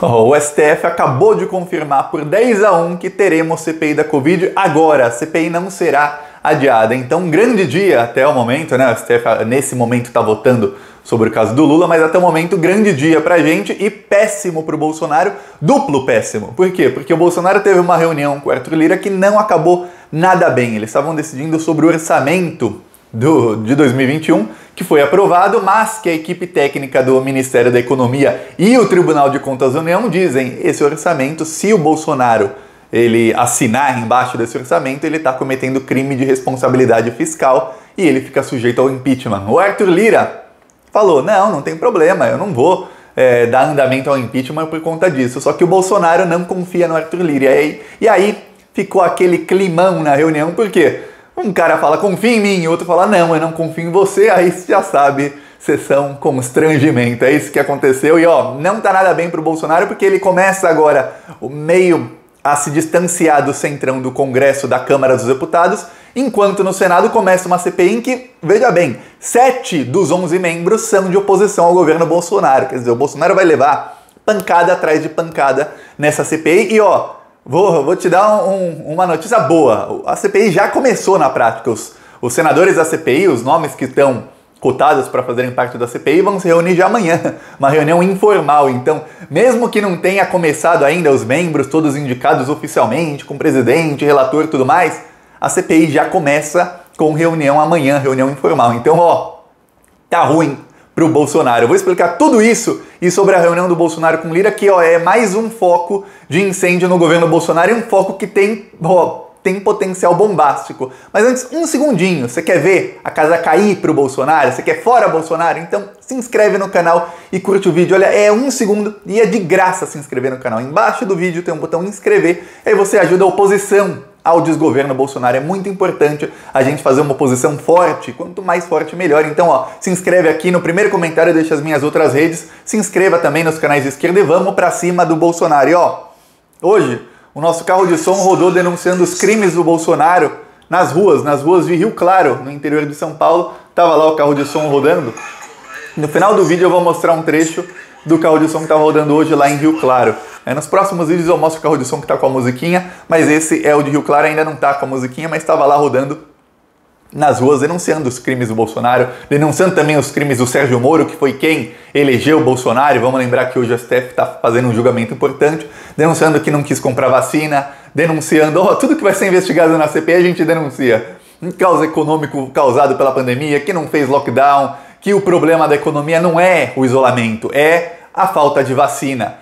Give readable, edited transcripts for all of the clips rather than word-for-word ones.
O STF acabou de confirmar por 10-1 que teremos CPI da Covid agora. A CPI não será adiada. Então, um grande dia até o momento, né? O STF nesse momento está votando sobre o caso do Lula, mas até o momento, grande dia pra gente e péssimo pro Bolsonaro, duplo péssimo. Por quê? Porque o Bolsonaro teve uma reunião com o Arthur Lira que não acabou nada bem. Eles estavam decidindo sobre o orçamento de 2021, que foi aprovado, mas que a equipe técnica do Ministério da Economia e o Tribunal de Contas da União dizem esse orçamento, se o Bolsonaro ele assinar embaixo desse orçamento, ele está cometendo crime de responsabilidade fiscal e ele fica sujeito ao impeachment. O Arthur Lira falou, não tem problema, eu não vou dar andamento ao impeachment por conta disso. Só que o Bolsonaro não confia no Arthur Lira. E aí ficou aquele climão na reunião, porque um cara fala, confia em mim, e o outro fala, não, eu não confio em você, aí você já sabe, sessão constrangimento. É isso que aconteceu e não tá nada bem pro Bolsonaro, porque ele começa agora meio a se distanciar do centrão do Congresso, da Câmara dos Deputados, enquanto no Senado começa uma CPI em que, veja bem, 7 dos 11 membros são de oposição ao governo Bolsonaro. Quer dizer, o Bolsonaro vai levar pancada atrás de pancada nessa CPI e vou te dar uma notícia boa. A CPI já começou na prática. Os senadores da CPI, os nomes que estão cotados para fazerem parte da CPI, vão se reunir já amanhã. Uma reunião informal. Então, mesmo que não tenha começado ainda os membros, todos indicados oficialmente, com presidente, relator e tudo mais, a CPI já começa com reunião amanhã, reunião informal. Então, tá ruim pro Bolsonaro. Eu vou explicar tudo isso e sobre a reunião do Bolsonaro com Lira, que é mais um foco de incêndio no governo Bolsonaro e um foco que tem potencial bombástico. Mas antes, um segundinho, você quer ver a casa cair pro Bolsonaro? Você quer fora Bolsonaro? Então se inscreve no canal e curte o vídeo. Olha, é 1 segundo e é de graça se inscrever no canal. Embaixo do vídeo tem um botão inscrever, aí você ajuda a oposição ao desgoverno Bolsonaro. É muito importante a gente fazer uma oposição forte, quanto mais forte melhor. Então, se inscreve aqui no primeiro comentário, deixa as minhas outras redes, se inscreva também nos canais de esquerda e vamos pra cima do Bolsonaro. E hoje o nosso carro de som rodou denunciando os crimes do Bolsonaro nas ruas de Rio Claro, no interior de São Paulo. Tava lá o carro de som rodando. No final do vídeo eu vou mostrar um trecho do carro de som que estava rodando hoje lá em Rio Claro. Nos próximos vídeos eu mostro o carro de som que está com a musiquinha, mas esse é o de Rio Claro, ainda não está com a musiquinha, mas estava lá rodando nas ruas denunciando os crimes do Bolsonaro, denunciando também os crimes do Sérgio Moro, que foi quem elegeu o Bolsonaro, e vamos lembrar que hoje o STF está fazendo um julgamento importante, denunciando que não quis comprar vacina, denunciando, tudo que vai ser investigado na CPI a gente denuncia. Um caos econômico causado pela pandemia, que não fez lockdown, que o problema da economia não é o isolamento, é a falta de vacina.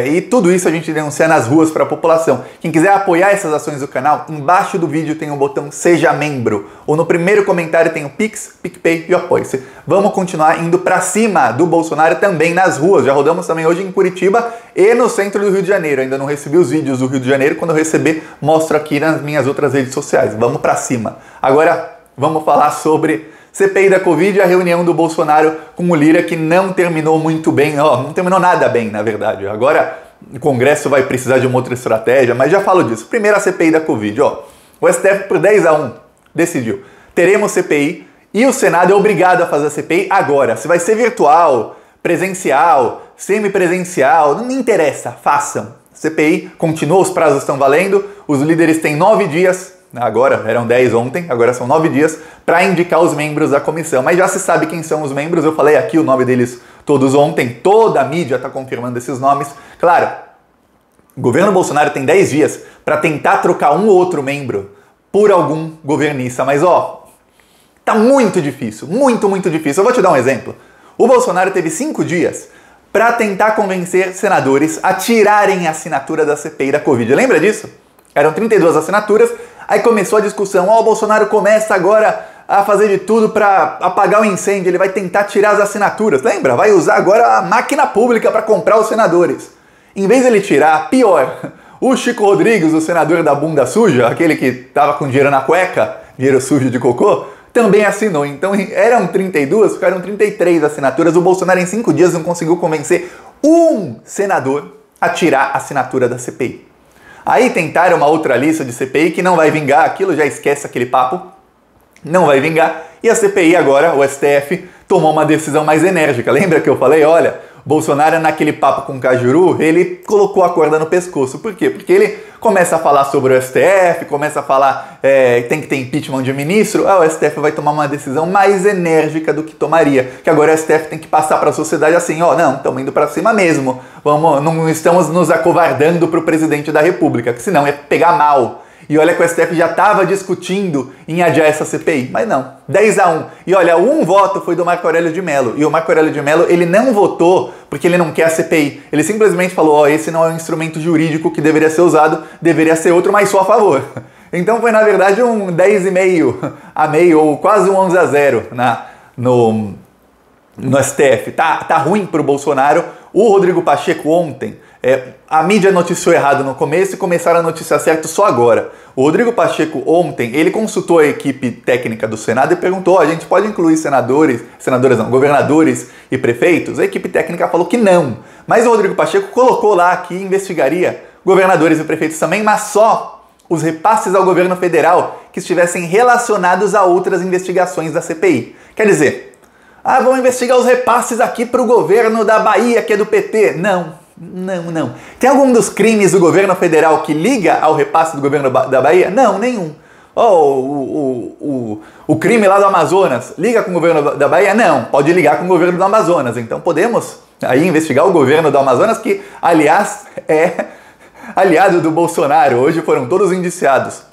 E tudo isso a gente denuncia nas ruas para a população. Quem quiser apoiar essas ações do canal, embaixo do vídeo tem o botão Seja Membro. Ou no primeiro comentário tem o Pix, PicPay e o Apoie-se. Vamos continuar indo para cima do Bolsonaro também nas ruas. Já rodamos também hoje em Curitiba e no centro do Rio de Janeiro. Ainda não recebi os vídeos do Rio de Janeiro. Quando eu receber, mostro aqui nas minhas outras redes sociais. Vamos para cima. Agora, vamos falar sobre CPI da Covid e a reunião do Bolsonaro com o Lira, que não terminou muito bem, não terminou nada bem, na verdade. Agora o Congresso vai precisar de uma outra estratégia, mas já falo disso. Primeiro a CPI da Covid, o STF por 10-1 decidiu, teremos CPI e o Senado é obrigado a fazer a CPI agora. Se vai ser virtual, presencial, semipresencial, não me interessa, façam. CPI continua, os prazos estão valendo, os líderes têm 9 dias, agora eram 10 ontem, agora são 9 dias, para indicar os membros da comissão. Mas já se sabe quem são os membros, eu falei aqui o nome deles todos ontem, toda a mídia está confirmando esses nomes. Claro, o governo Bolsonaro tem 10 dias para tentar trocar um ou outro membro por algum governista, mas tá muito difícil, muito difícil. Eu vou te dar um exemplo. O Bolsonaro teve 5 dias para tentar convencer senadores a tirarem a assinatura da CPI da Covid. Lembra disso? Eram 32 assinaturas. Aí começou a discussão, o Bolsonaro começa agora a fazer de tudo para apagar o incêndio, ele vai tentar tirar as assinaturas, lembra? Vai usar agora a máquina pública para comprar os senadores. Em vez de ele tirar, pior, o Chico Rodrigues, o senador da bunda suja, aquele que estava com dinheiro na cueca, dinheiro sujo de cocô, também assinou. Então eram 32, ficaram 33 assinaturas, o Bolsonaro em 5 dias não conseguiu convencer um senador a tirar a assinatura da CPI. Aí tentaram uma outra lista de CPI que não vai vingar, aquilo já esquece aquele papo, não vai vingar. E a CPI agora, o STF, tomou uma decisão mais enérgica. Lembra que eu falei, olha, Bolsonaro, naquele papo com o Cajuru, ele colocou a corda no pescoço. Por quê? Porque ele começa a falar sobre o STF, começa a falar tem que ter impeachment de ministro, o STF vai tomar uma decisão mais enérgica do que tomaria. Que agora o STF tem que passar para a sociedade assim, não, estamos indo para cima mesmo. Não estamos nos acovardando para o presidente da República, que senão é pegar mal. E olha que o STF já estava discutindo em adiar essa CPI, mas não, 10-1. E olha, um voto foi do Marco Aurélio de Mello, e o Marco Aurélio de Mello, ele não votou porque ele não quer a CPI. Ele simplesmente falou, esse não é um instrumento jurídico que deveria ser usado, deveria ser outro, mas só a favor. Então foi, na verdade, um 10,5 a meio, ou quase um 11-0 no STF. Tá ruim pro Bolsonaro. O Rodrigo Pacheco ontem, a mídia noticiou errado no começo e começaram a noticiar certo só agora. O Rodrigo Pacheco ontem, ele consultou a equipe técnica do Senado e perguntou, a gente pode incluir governadores e prefeitos? A equipe técnica falou que não. Mas o Rodrigo Pacheco colocou lá que investigaria governadores e prefeitos também, mas só os repasses ao governo federal que estivessem relacionados a outras investigações da CPI. Quer dizer, vamos investigar os repasses aqui para o governo da Bahia, que é do PT. Não. Tem algum dos crimes do governo federal que liga ao repasse do governo da Bahia? Não, nenhum. O crime lá do Amazonas liga com o governo da Bahia? Não, pode ligar com o governo do Amazonas. Então podemos aí investigar o governo do Amazonas, que, aliás, é aliado do Bolsonaro. Hoje foram todos indiciados.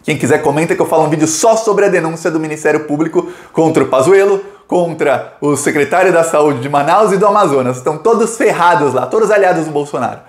Quem quiser comenta que eu falo um vídeo só sobre a denúncia do Ministério Público contra o Pazuello, contra o secretário da Saúde de Manaus e do Amazonas. Estão todos ferrados lá, todos aliados do Bolsonaro.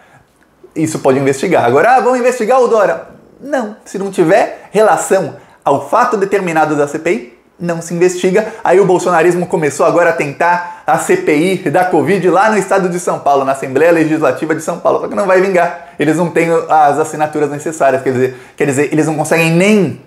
Isso pode investigar. Agora, vamos investigar o Dória? Não. Se não tiver relação ao fato determinado da CPI, não se investiga. Aí o bolsonarismo começou agora a tentar a CPI da Covid lá no estado de São Paulo, na Assembleia Legislativa de São Paulo. Só que não vai vingar. Eles não têm as assinaturas necessárias. Quer dizer, eles não conseguem nem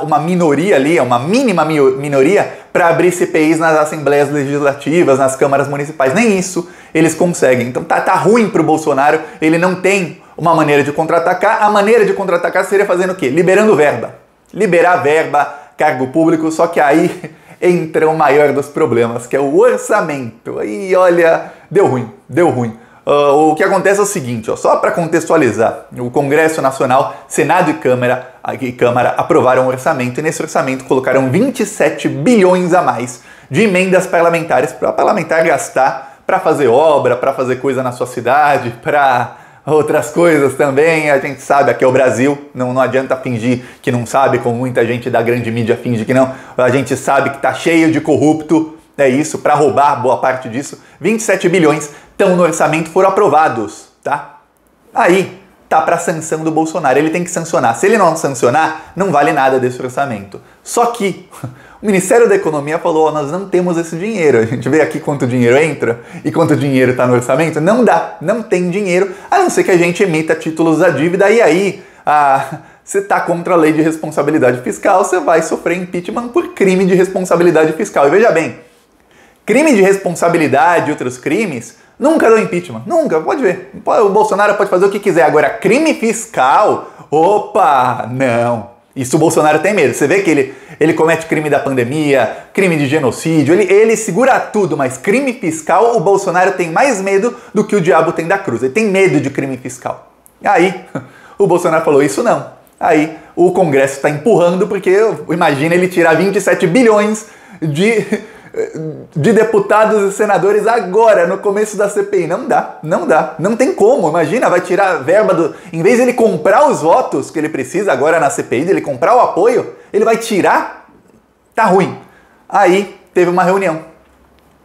uma minoria ali, uma mínima minoria, para abrir CPIs nas Assembleias Legislativas, nas câmaras municipais. Nem isso eles conseguem. Então tá ruim pro Bolsonaro. Ele não tem uma maneira de contra-atacar. A maneira de contra-atacar seria fazendo o quê? Liberando verba. Liberar verba, cargo público, só que aí entra o maior dos problemas, que é o orçamento. Aí, olha, deu ruim. O que acontece é o seguinte, só para contextualizar, o Congresso Nacional, Senado e Câmara aprovaram um orçamento, e nesse orçamento colocaram 27 bilhões a mais de emendas parlamentares para parlamentar gastar para fazer obra, para fazer coisa na sua cidade, para outras coisas também. A gente sabe, aqui é o Brasil, não adianta fingir que não sabe, como muita gente da grande mídia finge que não. A gente sabe que tá cheio de corrupto, é isso, para roubar boa parte disso. 27 bilhões estão no orçamento, foram aprovados, tá? Aí tá para sanção do Bolsonaro, ele tem que sancionar. Se ele não sancionar, não vale nada desse orçamento. Só que o Ministério da Economia falou, nós não temos esse dinheiro. A gente vê aqui quanto dinheiro entra e quanto dinheiro está no orçamento. Não dá, não tem dinheiro, a não ser que a gente emita títulos da dívida. E aí, você está contra a lei de responsabilidade fiscal, você vai sofrer impeachment por crime de responsabilidade fiscal. E veja bem, crime de responsabilidade e outros crimes nunca dão impeachment, nunca, pode ver. O Bolsonaro pode fazer o que quiser. Agora, crime fiscal, opa, não. Isso o Bolsonaro tem medo. Você vê que ele comete crime da pandemia, crime de genocídio, ele segura tudo, mas crime fiscal o Bolsonaro tem mais medo do que o diabo tem da cruz. Ele tem medo de crime fiscal. Aí o Bolsonaro falou, isso não. Aí o Congresso está empurrando, porque imagina ele tirar 27 bilhões de deputados e senadores agora, no começo da CPI. Não dá, não tem como. Imagina, vai tirar a verba em vez de ele comprar os votos que ele precisa agora na CPI, dele comprar o apoio, ele vai tirar? Tá ruim. Aí teve uma reunião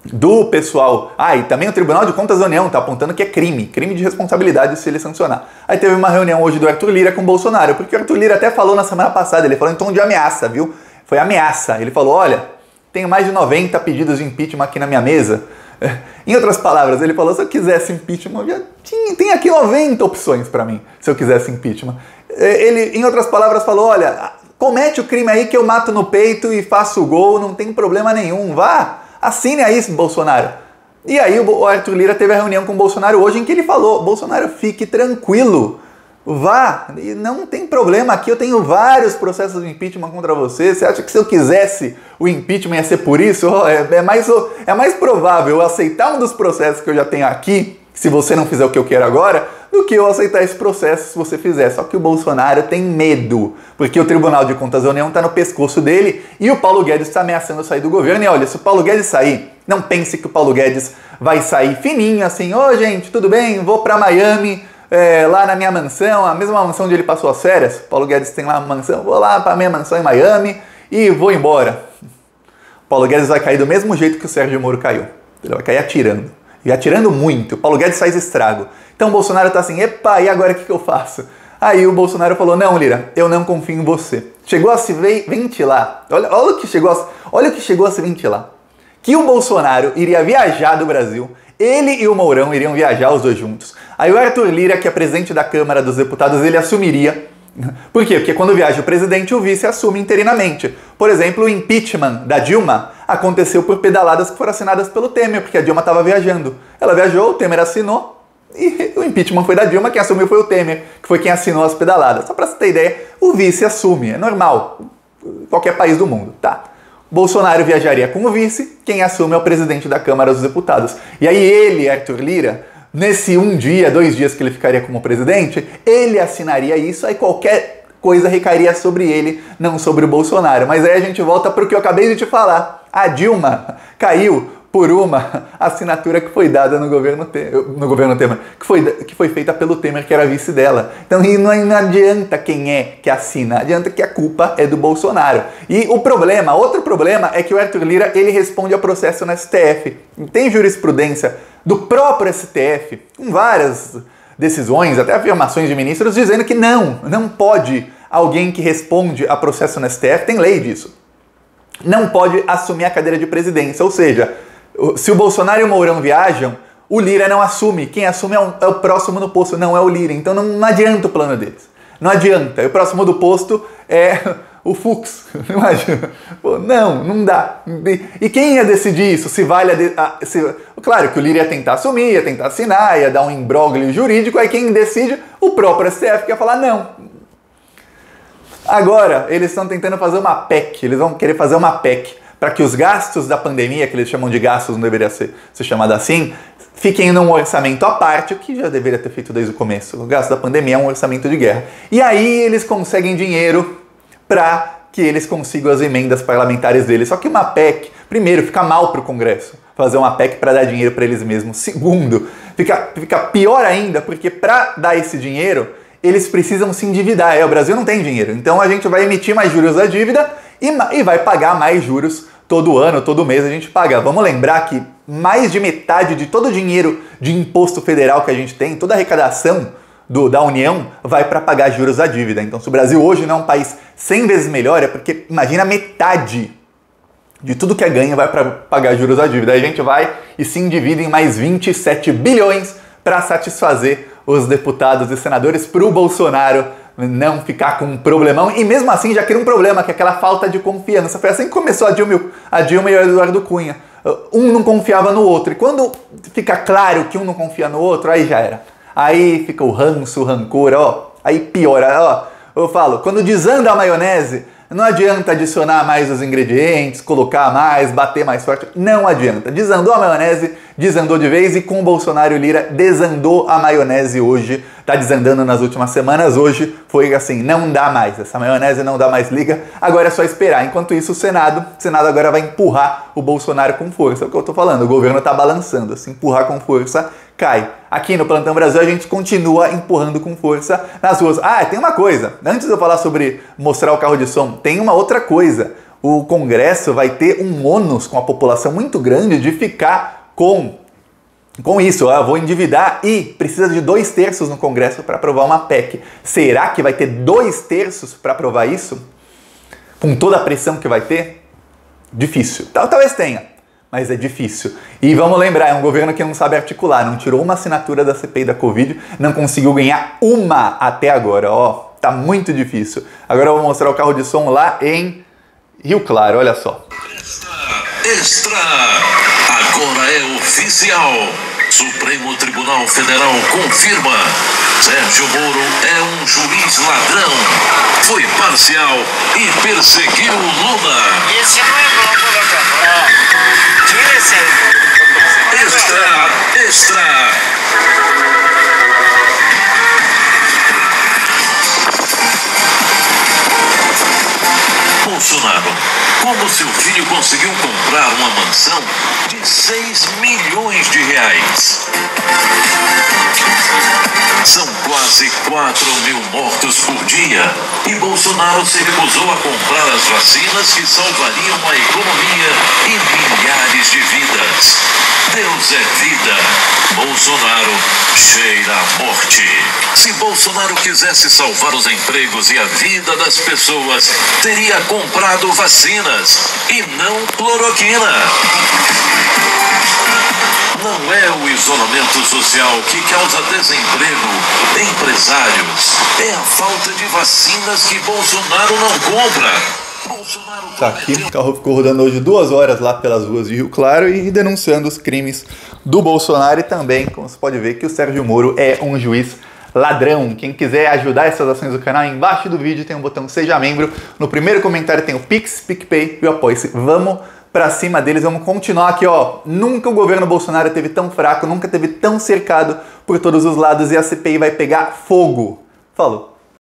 do pessoal. E também o Tribunal de Contas da União tá apontando que é crime de responsabilidade se ele sancionar. Aí teve uma reunião hoje do Arthur Lira com o Bolsonaro, porque o Arthur Lira até falou na semana passada, ele falou em tom de ameaça, viu? Foi ameaça. Ele falou, olha, tenho mais de 90 pedidos de impeachment aqui na minha mesa. Em outras palavras, ele falou, se eu quisesse impeachment, tem aqui 90 opções para mim, se eu quisesse impeachment. Ele, em outras palavras, falou, olha, comete o crime aí que eu mato no peito e faço o gol, não tem problema nenhum, vá, assine aí, Bolsonaro. E aí o Arthur Lira teve a reunião com o Bolsonaro hoje em que ele falou, Bolsonaro, fique tranquilo, vá, e não tem problema, aqui eu tenho vários processos de impeachment contra você. Você acha que se eu quisesse o impeachment ia ser por isso? É mais provável eu aceitar um dos processos que eu já tenho aqui, se você não fizer o que eu quero agora, do que eu aceitar esse processo se você fizer. Só que o Bolsonaro tem medo, porque o Tribunal de Contas da União está no pescoço dele e o Paulo Guedes está ameaçando sair do governo. E olha, se o Paulo Guedes sair, não pense que o Paulo Guedes vai sair fininho assim, ô gente, tudo bem, vou para Miami, lá na minha mansão, a mesma mansão onde ele passou as férias. O Paulo Guedes tem lá uma mansão, vou lá para minha mansão em Miami e vou embora. O Paulo Guedes vai cair do mesmo jeito que o Sérgio Moro caiu. Ele vai cair atirando. E atirando muito. O Paulo Guedes faz estrago. Então o Bolsonaro tá assim, epa, e agora o que eu faço? Aí o Bolsonaro falou, não, Lira, eu não confio em você. Chegou a se ventilar. Olha o que chegou a se ventilar. Que o Bolsonaro iria viajar do Brasil, ele e o Mourão iriam viajar os dois juntos. Aí o Arthur Lira, que é presidente da Câmara dos Deputados, ele assumiria. Por quê? Porque quando viaja o presidente, o vice assume interinamente. Por exemplo, o impeachment da Dilma aconteceu por pedaladas que foram assinadas pelo Temer, porque a Dilma estava viajando. Ela viajou, o Temer assinou, e o impeachment foi da Dilma, quem assumiu foi o Temer, que foi quem assinou as pedaladas. Só para você ter ideia, o vice assume, é normal, qualquer país do mundo, tá? Bolsonaro viajaria com o vice, quem assume é o presidente da Câmara dos Deputados. E aí ele, Arthur Lira, nesse 1 dia, 2 dias que ele ficaria como presidente, ele assinaria isso, aí qualquer coisa recairia sobre ele, não sobre o Bolsonaro. Mas aí a gente volta para o que eu acabei de te falar. A Dilma caiu por uma assinatura que foi dada no governo Temer, que foi feita pelo Temer, que era vice dela. Então não adianta quem é que assina, adianta que a culpa é do Bolsonaro. E outro problema é que o Arthur Lira, ele responde ao processo no STF. Tem jurisprudência do próprio STF, com várias decisões, até afirmações de ministros, dizendo que não pode alguém que responde a processo no STF, tem lei disso, não pode assumir a cadeira de presidência. Ou seja, se o Bolsonaro e o Mourão viajam, o Lira não assume. Quem assume é o próximo no posto, não é o Lira. Então não adianta o plano deles. Não adianta. O próximo do posto é o Fux. Imagina. Pô, não dá. E quem ia decidir isso? Claro que o Lira ia tentar assumir, ia tentar assinar, ia dar um imbróglio jurídico. Aí quem decide? O próprio STF, que ia falar não. Agora, eles estão tentando fazer uma PEC. Eles vão querer fazer uma PEC para que os gastos da pandemia, que eles chamam de gastos, não deveria ser chamado assim, fiquem num orçamento à parte, o que já deveria ter feito desde o começo. O gasto da pandemia é um orçamento de guerra. E aí eles conseguem dinheiro para que eles consigam as emendas parlamentares deles. Só que uma PEC, primeiro, fica mal para o Congresso fazer uma PEC para dar dinheiro para eles mesmos. Segundo, fica pior ainda, porque para dar esse dinheiro, eles precisam se endividar. O Brasil não tem dinheiro. Então a gente vai emitir mais juros da dívida e vai pagar mais juros todo ano, todo mês a gente paga. Vamos lembrar que mais de metade de todo o dinheiro de imposto federal que a gente tem, toda a arrecadação da União, vai para pagar juros da dívida. Então, se o Brasil hoje não é um país 100 vezes melhor, é porque, imagina, metade de tudo que é ganho vai para pagar juros da dívida. Aí a gente vai e se endivida em mais 27 bilhões para satisfazer os deputados e senadores, para o Bolsonaro não ficar com um problemão. E mesmo assim já cria um problema, que é aquela falta de confiança. Foi assim que começou a Dilma e o Eduardo Cunha. Um não confiava no outro. E quando fica claro que um não confia no outro, aí já era. Aí fica o ranço, o rancor, aí piora. Eu falo, quando desanda a maionese, não adianta adicionar mais os ingredientes, colocar mais, bater mais forte. Não adianta. Desandou a maionese, desandou de vez, e com o Bolsonaro e o Lira desandou a maionese hoje. Tá desandando nas últimas semanas. Hoje foi assim, não dá mais. Essa maionese não dá mais liga. Agora é só esperar. Enquanto isso, o Senado agora vai empurrar o Bolsonaro com força. É o que eu tô falando. O governo tá balançando. Se empurrar com força, cai. Aqui no Plantão Brasil a gente continua empurrando com força nas ruas. Tem uma coisa. Antes de eu falar sobre mostrar o carro de som, tem uma outra coisa. O Congresso vai ter um ônus com a população muito grande de ficar com isso. Eu vou endividar e precisa de 2/3 no Congresso para aprovar uma PEC. Será que vai ter 2/3 para aprovar isso? Com toda a pressão que vai ter? Difícil. Talvez tenha, mas é difícil. E vamos lembrar, é um governo que não sabe articular, não tirou uma assinatura da CPI da Covid, não conseguiu ganhar uma até agora. Tá muito difícil. Agora eu vou mostrar o carro de som lá em Rio Claro, olha só. Extra! Agora é oficial! Supremo Tribunal Federal confirma: Sérgio Moro é um juiz ladrão. Foi parcial e perseguiu Lula. Esse não é bom, colocar. Tira esse aí. Extra. Bolsonaro, como seu filho conseguiu comprar uma mansão de 6 milhões de reais? São quase 4.000 mortos por dia e Bolsonaro se recusou a comprar as vacinas que salvariam a economia e milhares de vidas. Deus é vida. Bolsonaro cheira a morte. Se Bolsonaro quisesse salvar os empregos e a vida das pessoas, teria comprado vacinas e não cloroquina. Não é o isolamento social que causa desemprego, empresários. É a falta de vacinas que Bolsonaro não compra. Tá aqui, o carro ficou rodando hoje 2 horas lá pelas ruas de Rio Claro e denunciando os crimes do Bolsonaro e também, como você pode ver, que o Sérgio Moro é um juiz ladrão. Quem quiser ajudar essas ações do canal, embaixo do vídeo tem um botão Seja Membro. No primeiro comentário tem o Pix, PicPay e o Apoia-se. Vamos pra cima deles, vamos continuar aqui, ó. Nunca o governo Bolsonaro teve tão fraco, nunca teve tão cercado por todos os lados e a CPI vai pegar fogo. Falou!